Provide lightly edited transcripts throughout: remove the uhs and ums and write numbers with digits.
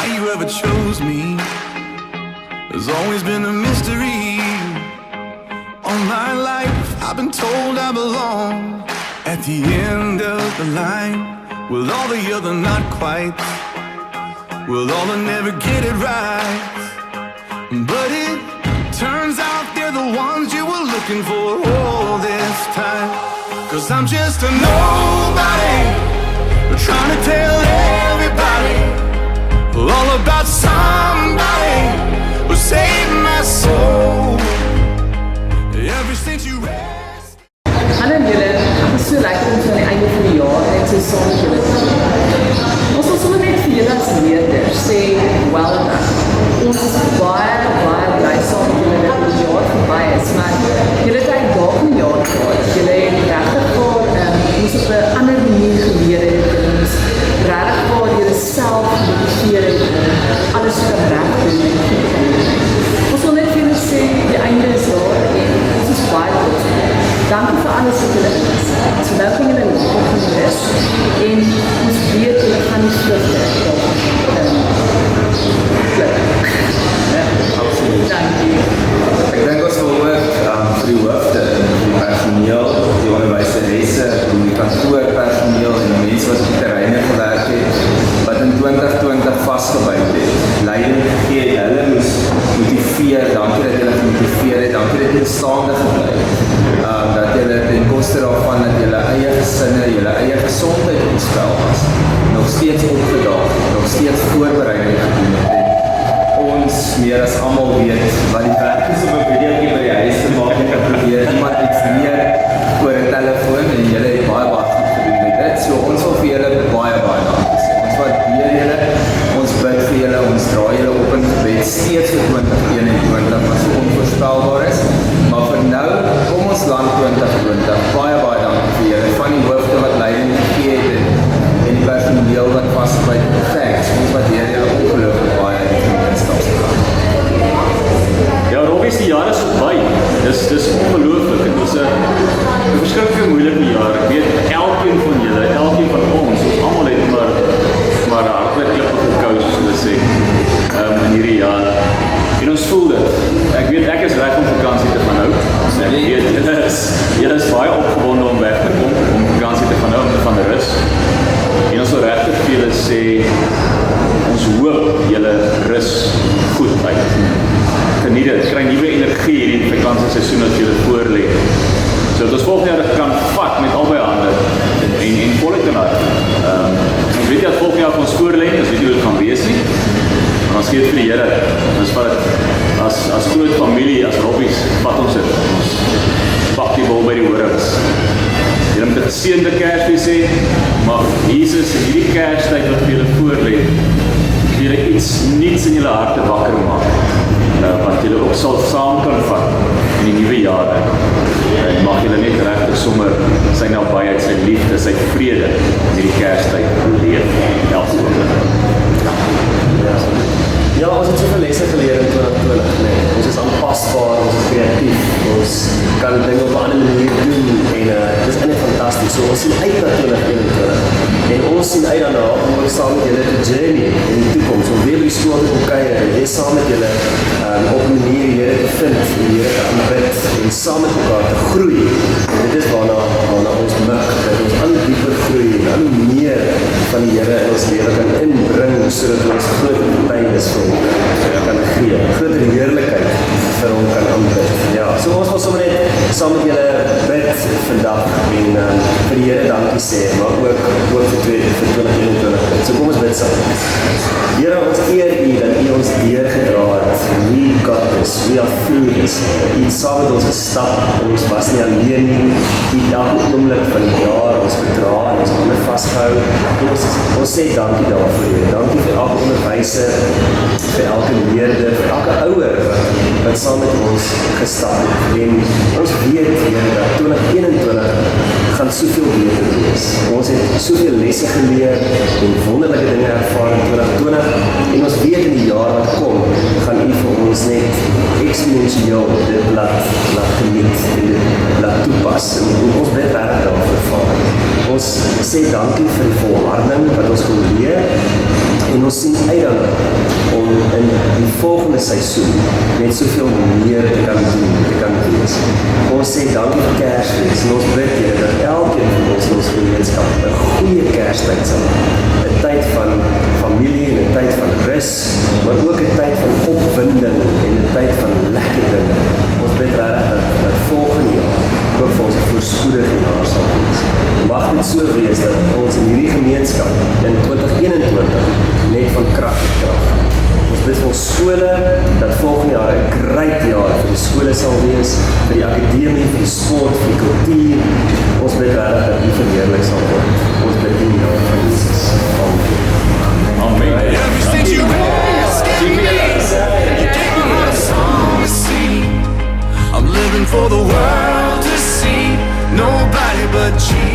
why you ever chose me has always been a mystery. All my life I've been told I belong at the end of the line, with all the other not quite, with all the never get it right. But it turns out they're the ones you were looking for all this time. 'Cause I'm just a nobody, trying to tell everybody all about somebody who saved my soul. Ever since you rest. Hallo julle, ek is so lekker om so aan die einde van die jaar net so saam met julle te doen. Ons wil sommer net vir julle as leerders sê, well done. Ons is baie bly saam met julle dat die jaar verby is, maar julle het uitdagende jaar gehad. Julle het regtig ons op 'n ander manier geleer het, ons regtig vir julle self motiveer het, alles kan reg doen en goed kan doen. Ons wil net vir julle sê, die einde is daar en ons is baie trots. Dankie vir alles wat julle doen. So nou kan julle op die rus en ons weet julle gaan nie vlugte Absoluut. Dankie. Ek dink ons wil ook vir die hoofde, die personeel, die onderwyseresse, die kantoorpersoneel en die mense wat op die terreine gewerk het, wat in 2020 vastgebyt het, leiding gegee, hulle moes motiveer, dankie dat julle gemotiveer het, dankie dat julle staande gebly het, dat julle ten koste daarvan dat julle eie gesinne, julle eie gesondheid op die spel was, nog steeds opgedaag, nog steeds voorbereiding gedoen het. Ons meer as almal weet wat die werk is om 'n videoetjie by die huis te maak en kan probeer iemand iets leer oor 'n telefoon en julle het baie goed gedoen met dit. So ons wil vir julle baie dankie sê. Ons waardeer julle, ons bid vir julle, ons dra julle op in gebed steeds vir 2021 wat so onvoorspelbaar is. Maar vir nou, kom ons land 2020. Baie dankie vir julle, van die hoofde wat leiding gegee het en die personeel wat vasbyt. Thanks. Ons waardeer julle ongelooflik baie. Ja, Robbie, die jaar is verby. Dis ongelooflik. Dit was 'n verskriklike moeilike jaar. Ek weet elkeen van julle, elkeen van ons almal het maar hardlik klippe gekou, soos hulle sê, in hierdie jaar. En ons voel dit. Ek weet ek is reg om vakansie te gaan hou. Ek weet julle is baie opgewonde om weg te kom, om vakansie te gaan hou, om te gaan rus. En ons wil regtig vir julle sê, ons hoop julle rus goed uit. Geniet dit, kry nuwe energie hierdie vakansieseisoen wat julle voor lê. So dat ons volgende jaar kan vat met albei hande en voluit kan hard. Ons weet dat volgende jaar ons voor lê, ons weet nie hoe dit gaan wees nie. Maar ons gee dit vir die Here. Ons vat dit as groot familie, as Robbies, vat ons dit. Ons pak die bal by die horings. Julle moet 'n geseënde Kersfees hê, mag Jesus in hierdie Kerstyd wat vir julle voor lê, julle iets niets in julle harte wakker maak. Wat julle ook sal saam kan vat in die nuwe jaar. En mag julle net regtig sommer sy nabyheid, sy liefde, sy vrede in hierdie Kerstyd beleef. Elke oomblik. Ja, ons het soveel lesse geleer in 2020, nee. Ons is aanpasbaar, ons is kreatief, ons kan dinge op 'n ander manier doen en dit is eintlik fantasties. So ons sien uit na 2021 en ons sien uit daarna om ook saam met julle te journey in die toekoms, om weer by die skool te kom kuier en weer saam met julle op 'n manier die Here te vind en die Here te aanbid en saam met mekaar te groei. En dit is waarna ons mik, dat ons al dieper groei en al meer van die Here in ons lewe kan inbring sodat ons groot betekenis vir hom kan gee, groter heerlikheid vir hom kan aanbid. Ja, so ons wil sommer net saam met julle bid vandag en vir die Here dankie sê, maar ook vir 2021. So kom ons bid saam. Here, ons eer U dat U ons deurgedra het. We got this, we are through this. U het saam met ons gestap en ons was nie alleen nie. U het elke oomblik van die jaar ons gedra en ons hande vasgehou. Ons sê dankie daarvoor, Here. Dankie vir elke onderwyser, vir elke leerder, vir elke ouer wat saam met ons gestap het. En ons weet, Here, dat 2021 gaan soveel beter wees. Ons het soveel lesse geleer en wonderlike dinge ervaar in 2020 en ons weet in die jaar wat kom, gaan U vir ons net eksponensieel dit laat geniet en dit laat toepas. En ons bid regtig daarvoor, Vader. Ons sê dankie vir die volharding wat ons kon leer En ons sien uit daarna om in die volgende seisoen net soveel meer te kan doen, te kan wees. Ons sê dankie vir Kersfees en ons bid Here dat elkeen van ons in ons gemeenskap 'n goeie Kerstyd sal hê. 'n Tyd van familie en 'n tyd van rus, maar ook 'n tyd van opwinding en 'n tyd van lekker dinge. Ons bid regtig dat volgende jaar ook vir ons 'n voorspoedige jaar sal wees. Mag dit so wees dat ons in hierdie gemeenskap in 2021 net van krag tot krag. Ons bid vir ons skole dat volgende jaar 'n great jaar vir die skole sal wees, vir die akademie, vir die sport, vir die kultuur. Ons bid regtig dat U verheerlik sal word. Ons bid in die naam van Jesus. Amen. Amen. Everything you ask of me, you gave my heart a song to sing. I'm living for the world to see, nobody but Jesus.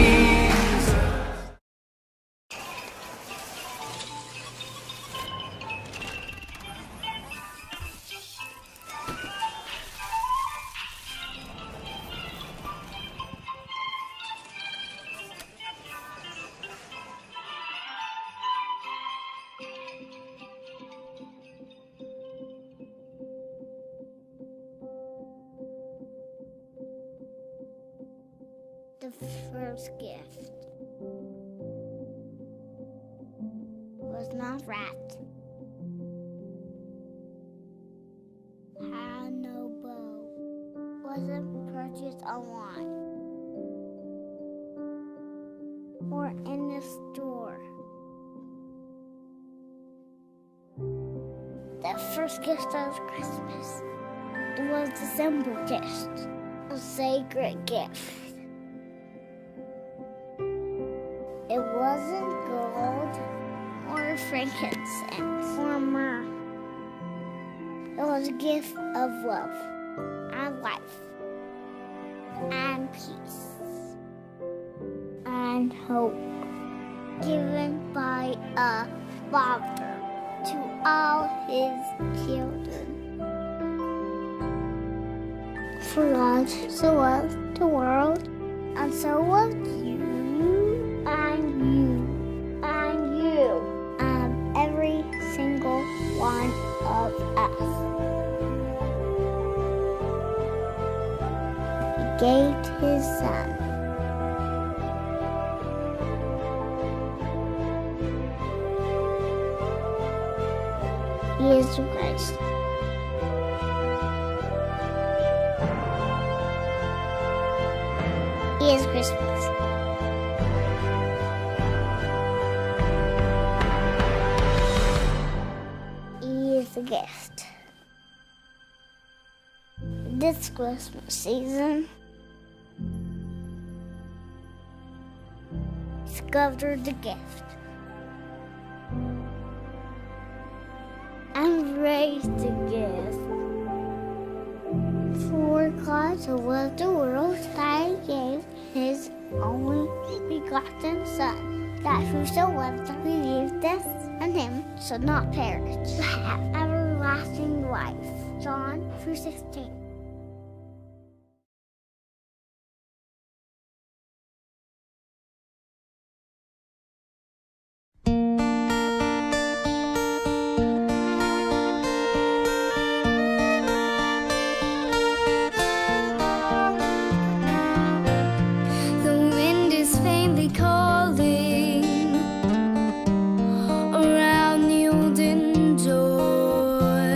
The first gift was not wrapped, had no bow, wasn't purchased online or in the store. The first gift of Christmas was the simple gift, a sacred gift. It wasn't gold or frankincense or myrrh. It was a gift of love and life and peace and hope, given by a father to all his children. For God so loved the world, and so loved you. And you, every single one of us. He gave his son. He is the Christ. He is Christmas. A gift. This Christmas season, discovered the gift and raised the gift. For God so loved the world that He gave His only begotten Son, that whosoever believeth in Him should not perish, but have everlasting life. John 3:16. The wind is faintly calling around the olden door,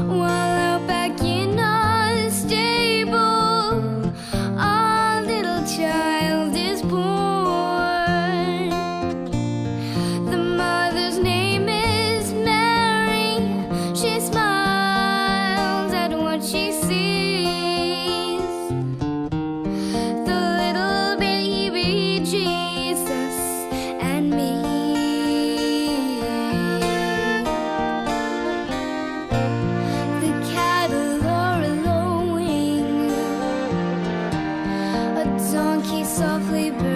while out back in our stable, our little child is born. The mother's name is Mary. She smiles at what she sees. The little baby Jesus and me. The cattle are lowing, a donkey softly braying.